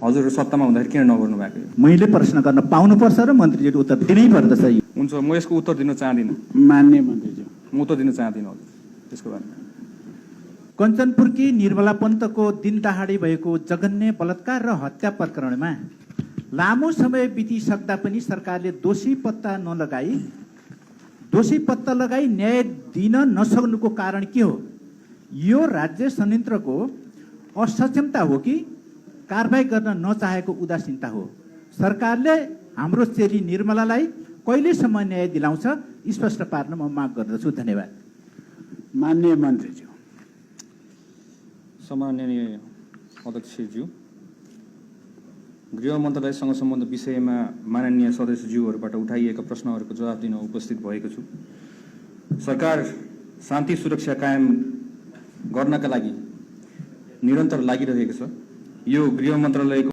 हजुर सत्तामा हुँदाखेरि किन नगर्नु भएको? मैले प्रश्न गर्न पाउनुपर्छ र मन्त्रीजीले उत्तर दिनै पर्दछ। हुन्छ, म यसको उत्तर दिन चाहदिनँ। मान्य मन्त्रीज्यू, म उत्तर दिन चाहदिनँ हजुर त्यसको बारेमा। कञ्चनपुरकी निर्मला पन्तको दिन दहाडी भएको जघन्य बलात्कार र हत्या प्रकरणमा लामो समय बितिसक्दा पनि सरकारले दोषी पत्ता लगाई न्याय दिन नसक्नुको कारण के हो? यो राज्य संयन्त्रको असक्षमता हो कि कारबाही गर्न नचाहेको उदासीनता हो? सरकारले हाम्रो चेली निर्मलालाई कहिलेसम्म न्याय दिलाउँछ स्पष्ट पार्न म माग गर्दछु। धन्यवाद। मान्य मन्त्रीज्यू। सम्माननीय अध्यक्षज्यू, गृह मन्त्रालयसँग सम्बन्धित विषयमा माननीय सदस्यज्यूहरूबाट उठाइएका प्रश्नहरूको जवाफ दिन उपस्थित भएको छु। सरकार शान्ति सुरक्षा कायम गर्नका लागि निरन्तर लागिरहेको छ। यो गृह मन्त्रालयको